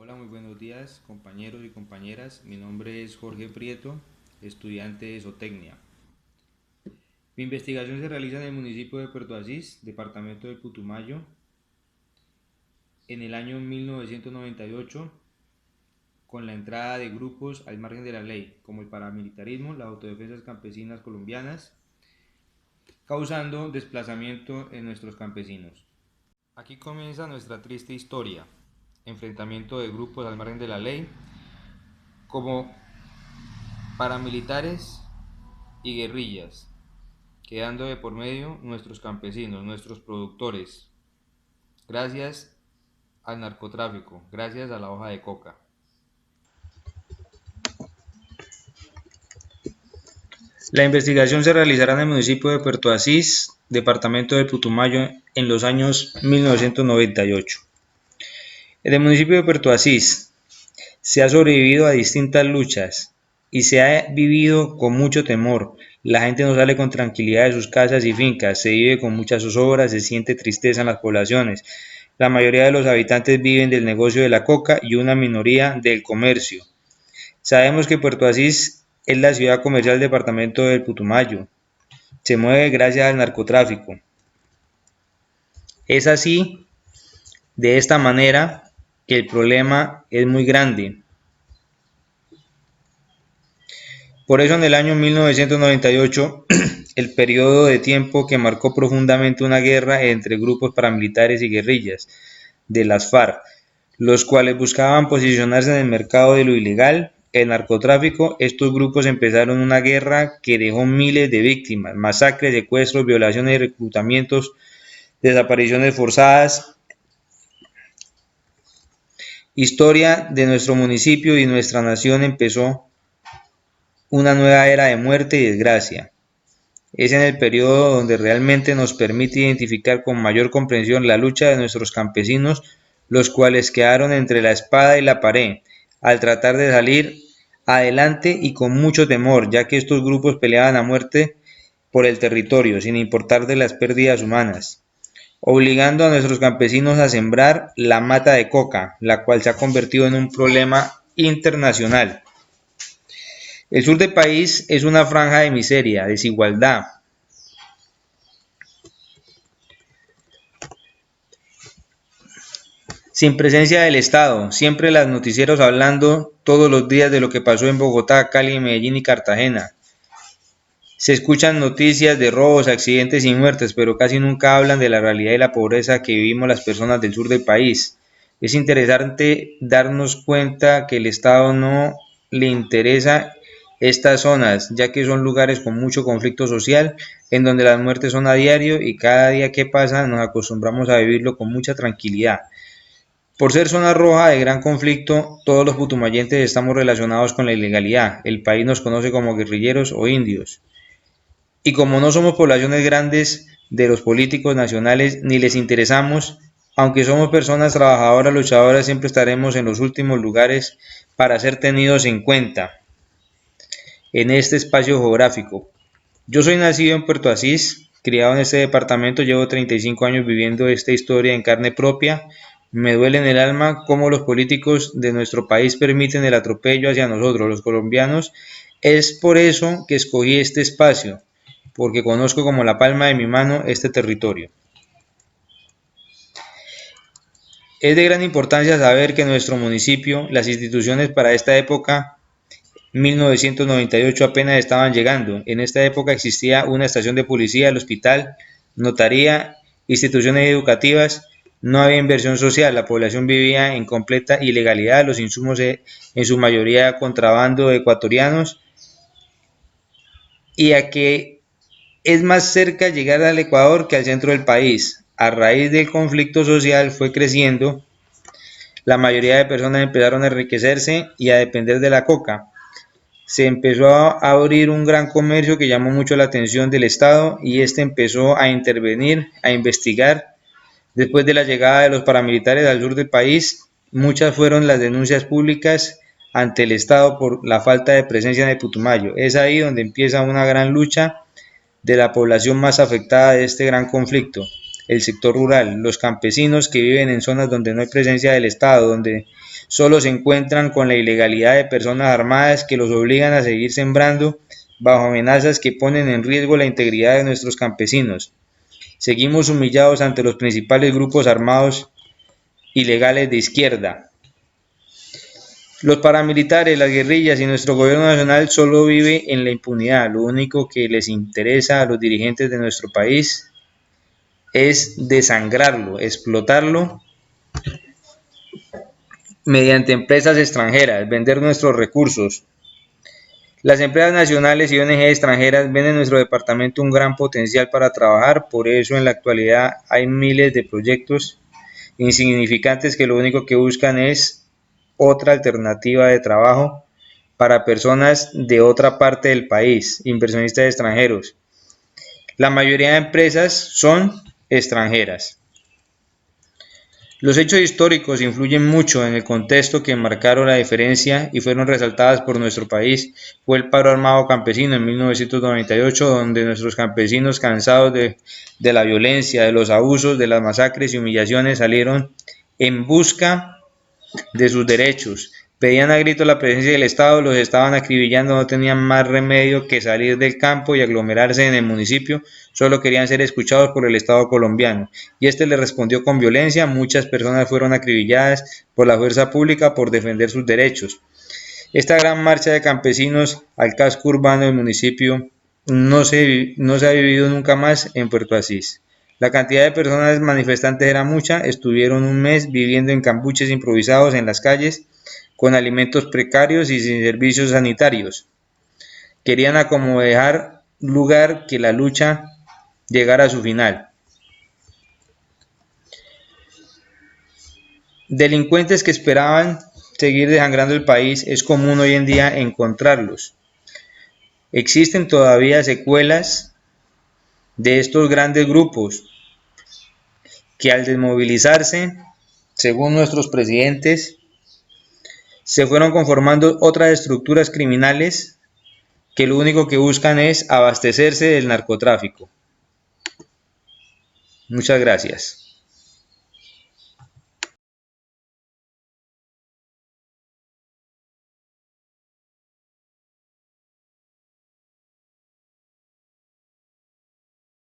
Hola, muy buenos días, compañeros y compañeras. Mi nombre es Jorge Prieto, estudiante de Zootecnia. Mi investigación se realiza en el municipio de Puerto Asís, departamento del Putumayo, en el año 1998, con la entrada de grupos al margen de la ley, como el paramilitarismo, las autodefensas campesinas colombianas, causando desplazamiento en nuestros campesinos. Aquí comienza nuestra triste historia: enfrentamiento de grupos al margen de la ley, como paramilitares y guerrillas, quedando de por medio nuestros campesinos, nuestros productores, gracias al narcotráfico, gracias a la hoja de coca. La investigación se realizará en el municipio de Puerto Asís, departamento del Putumayo, en los años 1998. En el municipio de Puerto Asís se ha sobrevivido a distintas luchas y se ha vivido con mucho temor. La gente no sale con tranquilidad de sus casas y fincas, se vive con muchas zozobras, se siente tristeza en las poblaciones. La mayoría de los habitantes viven del negocio de la coca y una minoría del comercio. Sabemos que Puerto Asís es la ciudad comercial del departamento del Putumayo. Se mueve gracias al narcotráfico. Es así, de esta manera, que el problema es muy grande. Por eso en el año 1998, el periodo de tiempo que marcó profundamente una guerra entre grupos paramilitares y guerrillas de las FARC, los cuales buscaban posicionarse en el mercado de lo ilegal, el narcotráfico. Estos grupos empezaron una guerra que dejó miles de víctimas, masacres, secuestros, violaciones y reclutamientos, desapariciones forzadas. Historia de nuestro municipio y nuestra nación empezó una nueva era de muerte y desgracia. Es en el periodo donde realmente nos permite identificar con mayor comprensión la lucha de nuestros campesinos, los cuales quedaron entre la espada y la pared, al tratar de salir adelante y con mucho temor, ya que estos grupos peleaban a muerte por el territorio, sin importar de las pérdidas humanas, obligando a nuestros campesinos a sembrar la mata de coca, la cual se ha convertido en un problema internacional. El sur del país es una franja de miseria, desigualdad, sin presencia del Estado, siempre los noticieros hablando todos los días de lo que pasó en Bogotá, Cali, Medellín y Cartagena. Se escuchan noticias de robos, accidentes y muertes, pero casi nunca hablan de la realidad y la pobreza que vivimos las personas del sur del país. Es interesante darnos cuenta que el Estado no le interesa estas zonas, ya que son lugares con mucho conflicto social, en donde las muertes son a diario y cada día que pasa nos acostumbramos a vivirlo con mucha tranquilidad. Por ser zona roja de gran conflicto, todos los putumayenses estamos relacionados con la ilegalidad. El país nos conoce como guerrilleros o indios. Y como no somos poblaciones grandes de los políticos nacionales ni les interesamos, aunque somos personas trabajadoras, luchadoras, siempre estaremos en los últimos lugares para ser tenidos en cuenta en este espacio geográfico. Yo soy nacido en Puerto Asís, criado en este departamento, llevo 35 años viviendo esta historia en carne propia. Me duele en el alma cómo los políticos de nuestro país permiten el atropello hacia nosotros, los colombianos. Es por eso que escogí este espacio, porque conozco como la palma de mi mano este territorio. Es de gran importancia saber que en nuestro municipio las instituciones para esta época 1998 apenas estaban llegando. En esta época existía una estación de policía, el hospital, notaría, instituciones educativas. No había inversión social, la población vivía en completa ilegalidad, los insumos en su mayoría contrabando de ecuatorianos, y a que es más cerca llegar al Ecuador que al centro del país. A raíz del conflicto social fue creciendo, la mayoría de personas empezaron a enriquecerse y a depender de la coca. Se empezó a abrir un gran comercio que llamó mucho la atención del Estado y este empezó a intervenir, a investigar. Después de la llegada de los paramilitares al sur del país, muchas fueron las denuncias públicas ante el Estado por la falta de presencia en el Putumayo. Es ahí donde empieza una gran lucha de la población más afectada de este gran conflicto, el sector rural, los campesinos que viven en zonas donde no hay presencia del Estado, donde solo se encuentran con la ilegalidad de personas armadas que los obligan a seguir sembrando bajo amenazas que ponen en riesgo la integridad de nuestros campesinos. Seguimos humillados ante los principales grupos armados ilegales de izquierda. Los paramilitares, las guerrillas y nuestro gobierno nacional solo vive en la impunidad. Lo único que les interesa a los dirigentes de nuestro país es desangrarlo, explotarlo mediante empresas extranjeras, vender nuestros recursos. Las empresas nacionales y ONG extranjeras ven en nuestro departamento un gran potencial para trabajar, por eso en la actualidad hay miles de proyectos insignificantes que lo único que buscan es otra alternativa de trabajo para personas de otra parte del país, inversionistas extranjeros. La mayoría de empresas son extranjeras. Los hechos históricos influyen mucho en el contexto que marcaron la diferencia y fueron resaltadas por nuestro país. Fue el paro armado campesino en 1998, donde nuestros campesinos, cansados de la violencia, de los abusos, de las masacres y humillaciones, salieron en busca de sus derechos. Pedían a gritos la presencia del Estado, los estaban acribillando, no tenían más remedio que salir del campo y aglomerarse en el municipio, solo querían ser escuchados por el Estado colombiano. Y este les respondió con violencia, muchas personas fueron acribilladas por la fuerza pública por defender sus derechos. Esta gran marcha de campesinos al casco urbano del municipio no se ha vivido nunca más en Puerto Asís. La cantidad de personas manifestantes era mucha, estuvieron un mes viviendo en cambuches improvisados en las calles, con alimentos precarios y sin servicios sanitarios. Querían acomodar lugar que la lucha llegara a su final. Delincuentes que esperaban seguir desangrando el país, es común hoy en día encontrarlos. Existen todavía secuelas de estos grandes grupos que al desmovilizarse, según nuestros presidentes, se fueron conformando otras estructuras criminales que lo único que buscan es abastecerse del narcotráfico. Muchas gracias.